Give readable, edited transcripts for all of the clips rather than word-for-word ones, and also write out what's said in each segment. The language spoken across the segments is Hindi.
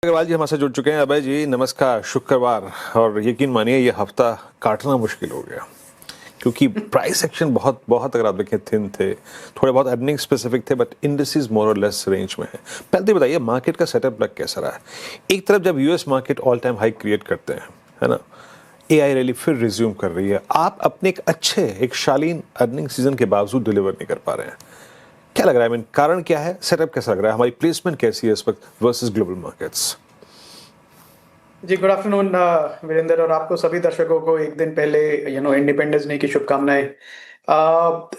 अग्रवाल जी हमारे साथ जुड़ चुके हैं। अभय जी नमस्कार, शुक्रवार, और यकीन मानिए ये हफ्ता काटना मुश्किल हो गया क्योंकि प्राइस एक्शन बहुत बहुत अगर आप देखें थिन थे, थोड़े बहुत अर्निंग स्पेसिफिक थे, बट इंडिसेस मोर और लेस रेंज में है। पहले तो बताइए मार्केट का सेटअप लग कैसा रहा है। एक तरफ जब US market all time high create करते हैं, है ना, एआई रैली फिर रिज्यूम कर रही है, आप अपने एक शालीन अर्निंग सीजन के बावजूद डिलीवर नहीं कर पा रहे हैं। क्या लग रहा है, कारण क्या है, सेटअप कैसा लग रहा है, हमारी प्लेसमेंट कैसी है इस वक्त वर्सेस ग्लोबल मार्केट्स? जी, गुड आफ्टरनून वीरेंद्र, और आपको सभी दर्शकों को एक दिन पहले इंडिपेंडेंस डे की शुभकामनाएं।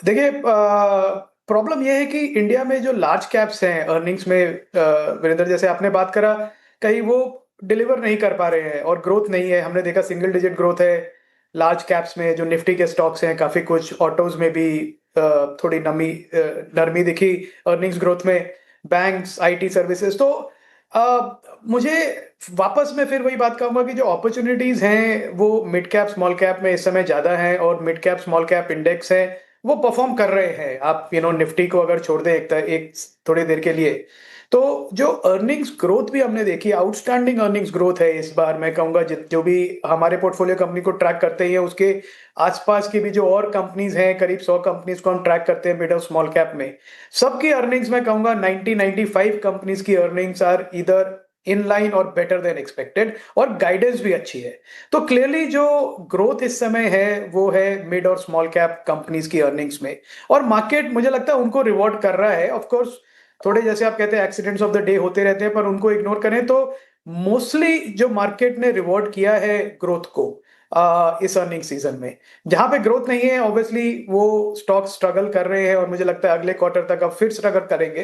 देखिए, प्रॉब्लम यह है कि इंडिया में जो लार्ज कैप्स हैं अर्निंग्स में, वीरेंद्र जैसे आपने बात करा, कहीं वो डिलीवर नहीं कर पा रहे हैं और ग्रोथ नहीं है। हमने देखा सिंगल डिजिट ग्रोथ है लार्ज कैप्स में, जो निफ्टी के स्टॉक्स हैं, काफी कुछ ऑटोज में भी थोड़ी नरमी दिखी अर्निंग्स ग्रोथ में, बैंक्स, आईटी सर्विसेज। तो मुझे वापस मैं फिर वही बात कहूंगा कि जो अपॉर्चुनिटीज हैं वो मिड कैप स्मॉल कैप में इस समय ज्यादा हैं, और mid cap small cap index है वो परफॉर्म कर रहे हैं। आप निफ्टी को अगर छोड़ दें एक थोड़ी देर के लिए, तो जो अर्निंग्स ग्रोथ भी हमने देखी, आउटस्टैंडिंग अर्निंग्स ग्रोथ है इस बार। मैं कहूंगा जो भी हमारे पोर्टफोलियो कंपनी को ट्रैक करते हैं, उसके आसपास की भी जो और कंपनीज हैं, करीब 100 कंपनीज को हम ट्रैक करते हैं मिड और स्मॉल कैप में, सबकी अर्निंग्स मैं कहूंगा 95 कंपनीज की अर्निंग्स आर इधर इन लाइन और बेटर देन एक्सपेक्टेड, और गाइडेंस भी अच्छी है। तो क्लियरली जो ग्रोथ इस समय है वो है मिड और स्मॉल कैप कंपनीज की अर्निंग्स में, और मार्केट मुझे लगता है उनको रिवॉर्ड कर रहा है। ऑफ कोर्स थोड़े, जैसे आप कहते हैं, एक्सीडेंट्स ऑफ द डे होते रहते हैं, पर उनको इग्नोर करें तो मोस्टली जो मार्केट ने रिवॉर्ड किया है ग्रोथ को इस अर्निंग सीजन में। जहां पे ग्रोथ नहीं है ऑब्वियसली वो स्टॉक स्ट्रगल कर रहे हैं, और मुझे लगता है अगले क्वार्टर तक अब फिर स्ट्रगल करेंगे।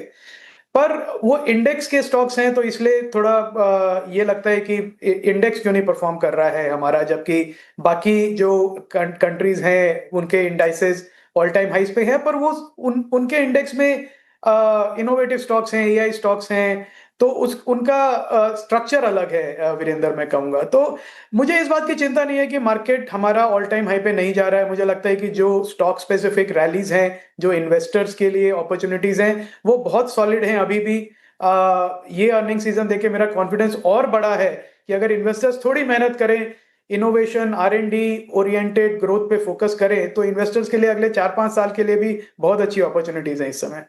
पर वो इंडेक्स के स्टॉक्स हैं तो इसलिए थोड़ा ये लगता है कि इंडेक्स क्यों नहीं परफॉर्म कर रहा है हमारा, जबकि बाकी जो कंट्रीज हैं उनके इंडाइसेस ऑल टाइम हाइस पे है, पर वो उनके इंडेक्स में इनोवेटिव स्टॉक्स हैं, एआई स्टॉक्स हैं, तो उस उनका स्ट्रक्चर अलग है। वीरेंद्र मैं कहूंगा, तो मुझे इस बात की चिंता नहीं है कि मार्केट हमारा ऑल टाइम हाई पे नहीं जा रहा है। मुझे लगता है कि जो स्टॉक स्पेसिफिक रैलीज हैं, जो इन्वेस्टर्स के लिए अपॉर्चुनिटीज हैं, वो बहुत सॉलिड हैं अभी भी। ये अर्निंग सीजन देके मेरा कॉन्फिडेंस और बड़ा है कि अगर इन्वेस्टर्स थोड़ी मेहनत करें, इनोवेशन R&D ओरिएंटेड ग्रोथ पे फोकस करें, तो इन्वेस्टर्स के लिए अगले 4-5 साल के लिए भी बहुत अच्छी अपॉर्चुनिटीज हैं इस समय।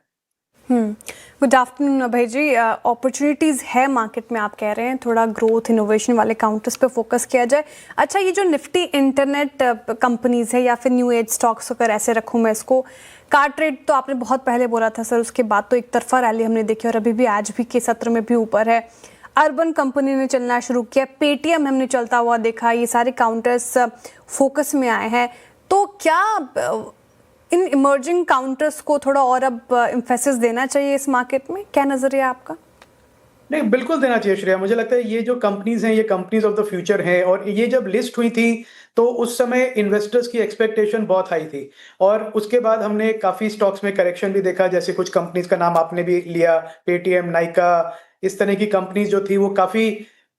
गुड आफ्टरनून अभय जी। अपॉर्चुनिटीज़ है मार्केट में, आप कह रहे हैं थोड़ा ग्रोथ इनोवेशन वाले काउंटर्स पे फोकस किया जाए। अच्छा, ये जो निफ्टी इंटरनेट कंपनीज है या फिर न्यू एज स्टॉक्स, अगर ऐसे रखूँ मैं इसको, कार्ट रेट तो आपने बहुत पहले बोला था सर, उसके बाद तो एक तरफा रैली हमने देखी और अभी भी आज भी के सत्र में भी ऊपर है। अर्बन कंपनी ने चलना शुरू किया, पेटीएम हमने चलता हुआ देखा, ये सारे काउंटर्स फोकस में आए हैं। तो क्या इन इमर्जिंग काउंटर्स को थोड़ा और अब एम्फेसिस देना चाहिए इस मार्केट में? क्या नजरिया है आपका? नहीं, बिल्कुल देना चाहिए श्रेया। मुझे लगता है ये जो कंपनीज हैं ये कंपनीज ऑफ द फ्यूचर हैं, और ये जब लिस्ट हुई थी तो उस समय इन्वेस्टर्स की एक्सपेक्टेशन बहुत हाई थी, और उसके बाद हमने काफी स्टॉक्स में करेक्शन भी देखा। जैसे कुछ कंपनीज का नाम आपने भी लिया, पेटीएम, नाइका, इस तरह की कंपनीज जो थी वो काफी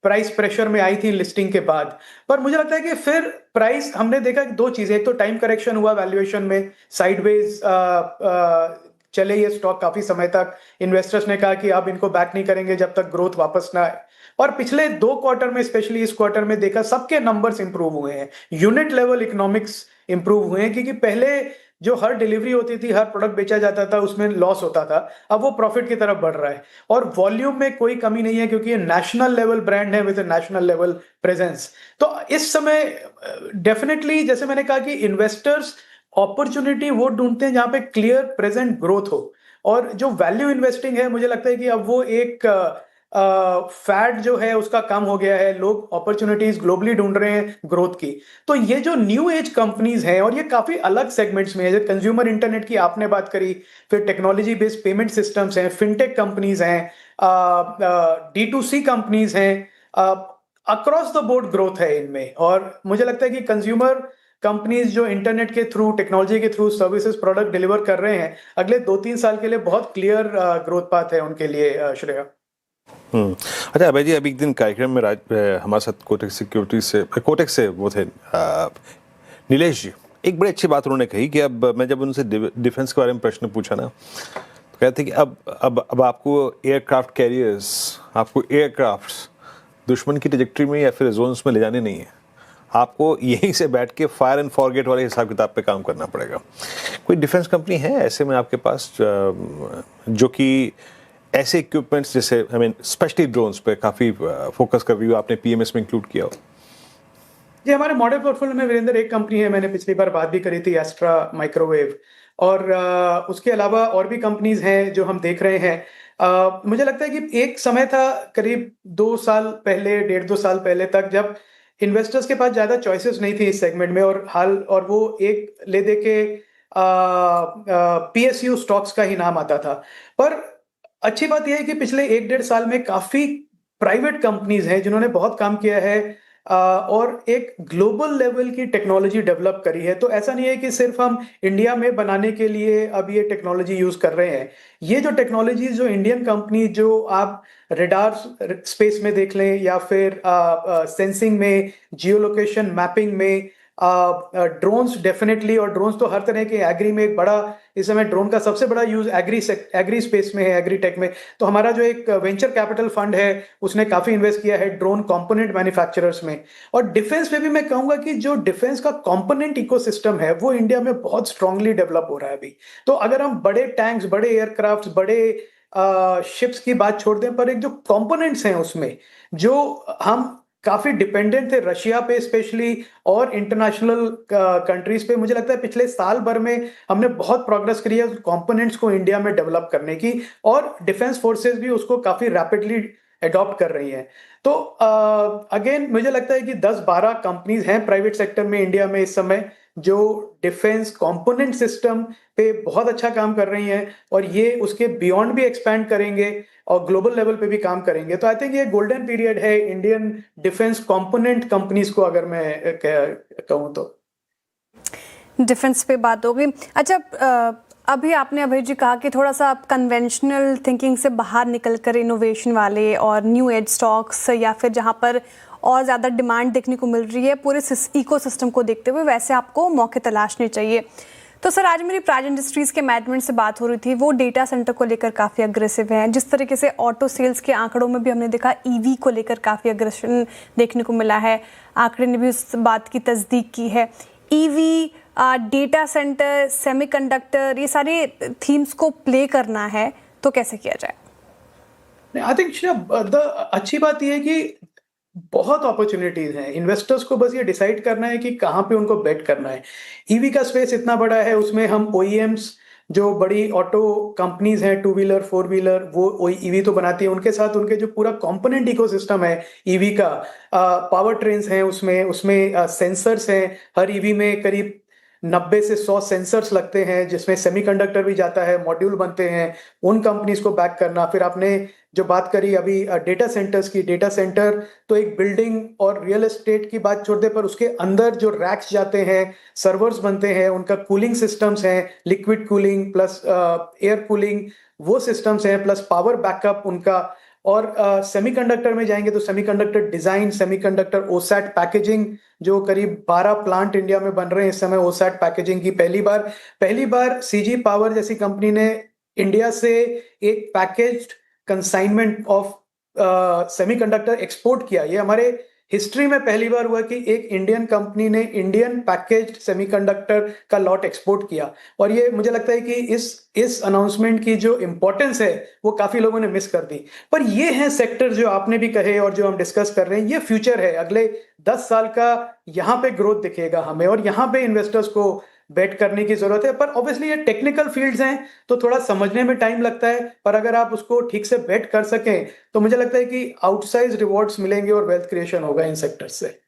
प्राइस प्रेशर में आई थी लिस्टिंग के बाद। पर मुझे लगता है कि फिर प्राइस, हमने देखा कि दो चीजें, एक तो टाइम करेक्शन हुआ वैल्यूएशन में, साइडवेज चले ये स्टॉक काफी समय तक। इन्वेस्टर्स ने कहा कि अब इनको बैक नहीं करेंगे जब तक ग्रोथ वापस ना आए, और पिछले 2 क्वार्टर में, स्पेशली इस क्वार्टर में देखा सबके नंबर्स इंप्रूव हुए हैं, यूनिट लेवल इकोनॉमिक्स इंप्रूव हुए हैं। क्योंकि पहले जो हर डिलीवरी होती थी, हर प्रोडक्ट बेचा जाता था, उसमें लॉस होता था, अब वो प्रॉफिट की तरफ बढ़ रहा है, और वॉल्यूम में कोई कमी नहीं है क्योंकि ये नेशनल लेवल ब्रांड है विद नेशनल लेवल प्रेजेंस। तो इस समय डेफिनेटली, जैसे मैंने कहा कि इन्वेस्टर्स अपॉर्चुनिटी वो ढूंढते हैं जहां पे क्लियर प्रेजेंट ग्रोथ हो, और जो वैल्यू इन्वेस्टिंग है, मुझे लगता है कि अब वो एक फैट जो है उसका कम हो गया है। लोग अपॉर्चुनिटीज ग्लोबली ढूंढ रहे हैं ग्रोथ की। तो ये जो न्यू एज कंपनीज हैं, और ये काफी अलग सेगमेंट्स में है, जैसे कंज्यूमर इंटरनेट की आपने बात करी, फिर टेक्नोलॉजी बेस्ड पेमेंट सिस्टम्स हैं, फिनटेक कंपनीज हैं, D2C कंपनीज हैं, अक्रॉस द बोर्ड ग्रोथ है इनमें। और मुझे लगता है कि कंज्यूमर कंपनीज जो इंटरनेट के थ्रू, टेक्नोलॉजी के थ्रू सर्विसेज प्रोडक्ट डिलीवर कर रहे हैं, अगले 2-3 साल के लिए बहुत क्लियर ग्रोथ पाथ है उनके लिए श्रेया। अच्छा अभय जी, अभी एक दिन कार्यक्रम में हमारे साथ कोटेक से वो थे नीलेश जी। एक बड़ी अच्छी बात उन्होंने कही कि अब मैं जब उनसे डिफेंस के बारे में प्रश्न पूछा ना, तो कहते कि अब आपको एयरक्राफ्ट कैरियर्स, आपको एयरक्राफ्ट दुश्मन की ट्रैजेक्टरी में या फिर जोन्स में ले जाने नहीं है, आपको यहीं से बैठ के फायर एंड फॉरगेट वाले हिसाब किताब पे काम करना पड़ेगा। कोई डिफेंस कंपनी है ऐसे में आपके पास जो कि ऐसे इक्विपमेंट्स जैसे आई मीन स्पेशली ड्रोन्स पे काफ़ी फोकस कर रही हो, आपने पीएमएस में इंक्लूड किया हो? जी, हमारे मॉडल पोर्टफोलियो में वीरेंद्र एक कंपनी है, मैंने पिछली बार बात भी करी थी, एस्ट्रा माइक्रोवेव। और उसके अलावा और भी कंपनीज हैं जो हम देख रहे हैं। मुझे लगता है कि एक समय था करीब 2 साल पहले, 1.5-2 साल पहले तक, जब इन्वेस्टर्स के पास ज़्यादा चॉइसेस नहीं थी इस सेगमेंट में, और वो एक ले दे के पीएसयू स्टॉक्स का ही नाम आता था। पर अच्छी बात यह है कि पिछले 1-1.5 साल में काफ़ी प्राइवेट कंपनीज हैं जिन्होंने बहुत काम किया है और एक ग्लोबल लेवल की टेक्नोलॉजी डेवलप करी है। तो ऐसा नहीं है कि सिर्फ हम इंडिया में बनाने के लिए अब ये टेक्नोलॉजी यूज कर रहे हैं। ये जो टेक्नोलॉजी, जो इंडियन कंपनी, जो आप रडार स्पेस में देख लें या फिर सेंसिंग में, जियो लोकेशन मैपिंग में, ड्रोन्स डेफिनेटली, और ड्रोन्स तो हर तरह के, एग्री में एक बड़ा, इस समय ड्रोन का सबसे बड़ा यूज एग्री स्पेस में है, एग्री टेक में। तो हमारा जो एक वेंचर कैपिटल फंड है उसने काफी इन्वेस्ट किया है ड्रोन कंपोनेंट मैन्युफैक्चरर्स में। और डिफेंस में भी मैं कहूंगा कि जो डिफेंस का कंपोनेंट इकोसिस्टम है वो इंडिया में बहुत स्ट्रांगली डेवलप हो रहा है अभी। तो अगर हम बड़े टैंक्स, बड़े एयरक्राफ्ट, बड़े शिप्स की बात छोड़ दें, पर एक जो कंपोनेंट्स हैं उसमें जो हम काफी डिपेंडेंट थे रशिया पे स्पेशली, और इंटरनेशनल कंट्रीज पे, मुझे लगता है पिछले साल भर में हमने बहुत प्रोग्रेस करी है कंपोनेंट्स को इंडिया में डेवलप करने की, और डिफेंस फोर्सेस भी उसको काफी रैपिडली अडॉप्ट कर रही हैं। तो अगेन मुझे लगता है कि 10-12 कंपनीज हैं प्राइवेट सेक्टर में इंडिया में इस समय जो डिफेंस कंपोनेंट सिस्टम पे बहुत अच्छा काम कर रही हैं, और ये उसके बियॉन्ड भी एक्सपैंड करेंगे और ग्लोबल लेवल पे भी काम करेंगे। तो आई थिंक ये गोल्डन पीरियड है इंडियन डिफेंस कंपोनेंट कंपनीज को, अगर मैं कहूँ तो। डिफेंस पे बात हो गई। अच्छा, अभी आपने अभय जी कहा कि थोड़ा सा आप कन्वेंशनल थिंकिंग से बाहर निकल कर इनोवेशन वाले और न्यू एज स्टॉक्स, या फिर जहाँ पर और ज़्यादा डिमांड देखने को मिल रही है पूरे इकोसिस्टम को देखते हुए, वैसे आपको मौके तलाशने चाहिए। तो सर, आज मेरी प्राइज इंडस्ट्रीज़ के मैनेजमेंट से बात हो रही थी, वो डेटा सेंटर को लेकर काफ़ी अग्रेसिव हैं। जिस तरीके से ऑटो सेल्स के आंकड़ों में भी हमने देखा ईवी को लेकर काफ़ी अग्रेशन देखने को मिला है, आंकड़े ने भी उस बात की तस्दीक की है। ईवी, डेटा सेंटर, सेमीकंडक्टर, ये सारे थीम्स को प्ले करना है तो कैसे किया जाए? आई थिंक अच्छी बात यह है कि बहुत अपॉर्चुनिटीज हैं, इन्वेस्टर्स को बस ये डिसाइड करना है कि कहाँ पे उनको बेट करना है। ईवी का स्पेस इतना बड़ा है, उसमें हम ओईएम्स, जो बड़ी ऑटो कंपनीज हैं, 2 व्हीलर 4 व्हीलर, वो ईवी तो बनाती है, उनके साथ उनके जो पूरा कंपोनेंट इकोसिस्टम है ईवी का, पावर ट्रेन्स हैं उसमें सेंसर्स हैं। हर ईवी में करीब 90 से 100 सेंसर्स लगते हैं, जिसमें सेमीकंडक्टर भी जाता है, मॉड्यूल बनते हैं, उन कंपनीज को बैक करना। फिर आपने जो बात करी अभी डेटा सेंटर्स की, डेटा सेंटर तो एक बिल्डिंग और रियल एस्टेट की बात छोड़ दे, पर उसके अंदर जो रैक्स जाते हैं, सर्वर्स बनते हैं, उनका कूलिंग सिस्टम्स हैं, liquid cooling plus air cooling, वो सिस्टम्स हैं, प्लस पावर बैकअप उनका। और सेमीकंडक्टर में जाएंगे तो सेमीकंडक्टर डिजाइन, सेमीकंडक्टर ओसैट पैकेजिंग, जो करीब 12 प्लांट इंडिया में बन रहे हैं इस समय ओसैट पैकेजिंग की। पहली बार सीजी पावर जैसी कंपनी ने इंडिया से एक packaged consignment of semiconductor export किया। ये हमारे हिस्ट्री में पहली बार हुआ कि एक इंडियन कंपनी ने इंडियन पैकेज्ड सेमीकंडक्टर का लॉट एक्सपोर्ट किया। और ये मुझे लगता है कि इस अनाउंसमेंट की जो इंपॉर्टेंस है वो काफी लोगों ने मिस कर दी। पर ये हैं सेक्टर जो आपने भी कहे और जो हम डिस्कस कर रहे हैं, ये फ्यूचर है, अगले 10 साल का यहाँ पे ग्रोथ दिखेगा हमें, और यहाँ पे इन्वेस्टर्स को बेट करने की जरूरत है। पर ऑब्वियसली ये टेक्निकल फील्ड्स हैं तो थोड़ा समझने में टाइम लगता है, पर अगर आप उसको ठीक से बेट कर सकें तो मुझे लगता है कि आउटसाइज रिवॉर्ड्स मिलेंगे और वेल्थ क्रिएशन होगा इन सेक्टर्स से।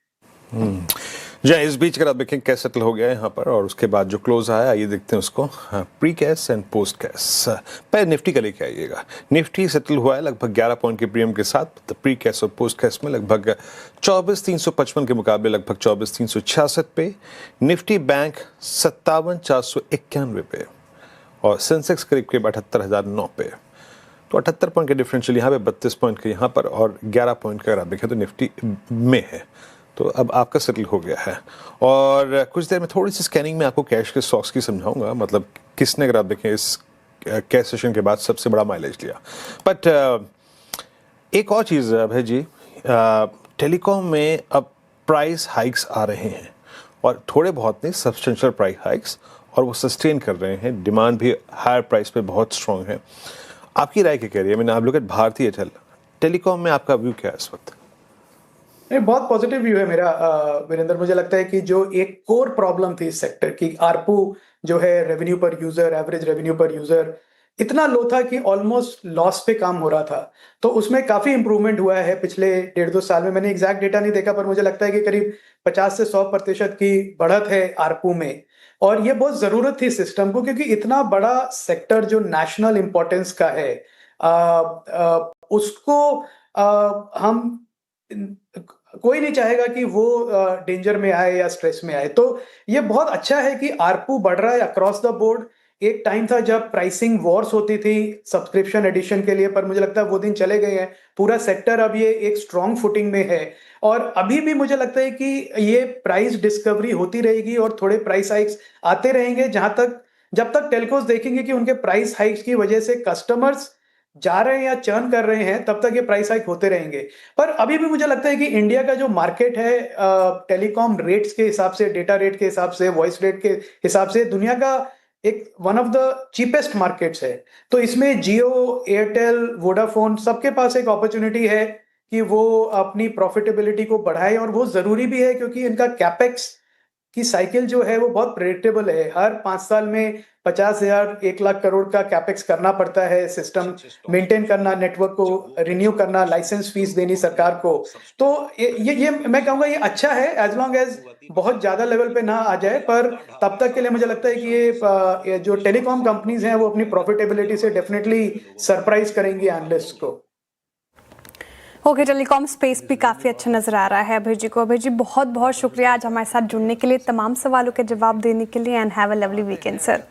जी, इस बीच अगर आप देखें कैश सेटल हो गया है यहाँ पर, और उसके बाद जो क्लोज आया, आइए देखते हैं उसको। Pre cash and post cash. पहले निफ्टी का लेके आइएगा। निफ्टी सेटल हुआ है लगभग 11 पॉइंट के प्रीमियम के साथ। तो प्री कैश और पोस्ट कैश में लगभग 24,355 के मुकाबले लगभग 24,366 पे। निफ्टी बैंक 57,491 पे, और सेंसेक्स करीब के 78,009 पे। तो 78 पॉइंट के डिफरेंशियल यहाँ पे, 32 पॉइंट के यहाँ पर, और 11 पॉइंट का अगर आप देखें तो निफ्टी में है। तो अब आपका सेटल हो गया है, और कुछ देर में थोड़ी सी स्कैनिंग में आपको कैश के स्टॉक्स की समझाऊंगा, मतलब किसने अगर आप देखें इस कैश सेशन के बाद सबसे बड़ा माइलेज लिया। बट एक और चीज़ है अभय जी, टेलीकॉम में अब प्राइस हाइक्स आ रहे हैं और थोड़े बहुत नहीं, सब्सटेंशियल प्राइस हाइक्स, और वो सस्टेन कर रहे हैं। डिमांड भी हायर प्राइस पे बहुत स्ट्रॉन्ग है। आपकी राय क्या कह रही है? मैंने आप लोग भारतीय एयरटेल टेलीकॉम में आपका व्यू क्या है इस वक्त? नहीं, बहुत पॉजिटिव व्यू है मेरा वीरेंद्र। मुझे लगता है कि जो एक कोर प्रॉब्लम थी इस सेक्टर की, आरपू जो है रेवेन्यू पर यूजर, एवरेज रेवेन्यू पर यूजर इतना लो था कि ऑलमोस्ट लॉस पे काम हो रहा था, तो उसमें काफी इंप्रूवमेंट हुआ है पिछले 1.5-2 साल में। मैंने एग्जैक्ट डेटा नहीं देखा, पर मुझे लगता है कि करीब 50 से 100% की बढ़त है आरपू में। और ये बहुत जरूरत थी सिस्टम को, क्योंकि इतना बड़ा सेक्टर जो नेशनल इंपॉर्टेंस का है, उसको हम कोई नहीं चाहेगा कि वो डेंजर में आए या स्ट्रेस में आए। तो ये बहुत अच्छा है कि आरपू बढ़ रहा है अक्रॉस द बोर्ड। एक टाइम था जब प्राइसिंग वॉर्स होती थी सब्सक्रिप्शन एडिशन के लिए, पर मुझे लगता है वो दिन चले गए हैं। पूरा सेक्टर अब ये एक स्ट्रॉन्ग फुटिंग में है, और अभी भी मुझे लगता है कि ये प्राइस डिस्कवरी होती रहेगी और थोड़े प्राइस हाइक्स आते रहेंगे, जब तक टेलकोस देखेंगे कि उनके प्राइस हाइक्स की वजह से कस्टमर्स जा रहे हैं या चर्न कर रहे हैं, तब तक ये प्राइस हाइक होते रहेंगे। पर अभी भी मुझे लगता है कि इंडिया का जो मार्केट है टेलीकॉम रेट्स के हिसाब से, डेटा रेट के हिसाब से, वॉइस रेट के हिसाब से दुनिया का एक one of the cheapest markets है। तो इसमें जियो, एयरटेल, वोडाफोन सबके पास एक अपॉर्चुनिटी है कि वो अपनी प्रॉफिटेबिलिटी को बढ़ाए, और वो जरूरी भी है क्योंकि इनका कैपेक्स की साइकिल जो है वो बहुत प्रेडिक्टेबल है। हर 5 साल में 50,000 1 लाख करोड़ का कैपेक्स करना पड़ता है, सिस्टम मेंटेन करना, नेटवर्क को रिन्यू करना, लाइसेंस फीस देनी सरकार को। तो ये मैं कहूँगा ये अच्छा है, एज लॉन्ग एज बहुत ज्यादा लेवल पे ना आ जाए। पर तब तक के लिए मुझे लगता है कि ये जो टेलीकॉम कंपनीज हैं वो अपनी प्रॉफिटेबिलिटी से डेफिनेटली सरप्राइज करेंगी एनालिस्ट को। ओके, टेलीकॉम स्पेस भी काफ़ी अच्छा नज़र आ रहा है अभय जी को। अभय जी बहुत बहुत शुक्रिया आज हमारे साथ जुड़ने के लिए, तमाम सवालों के जवाब देने के लिए, and have a lovely weekend sir.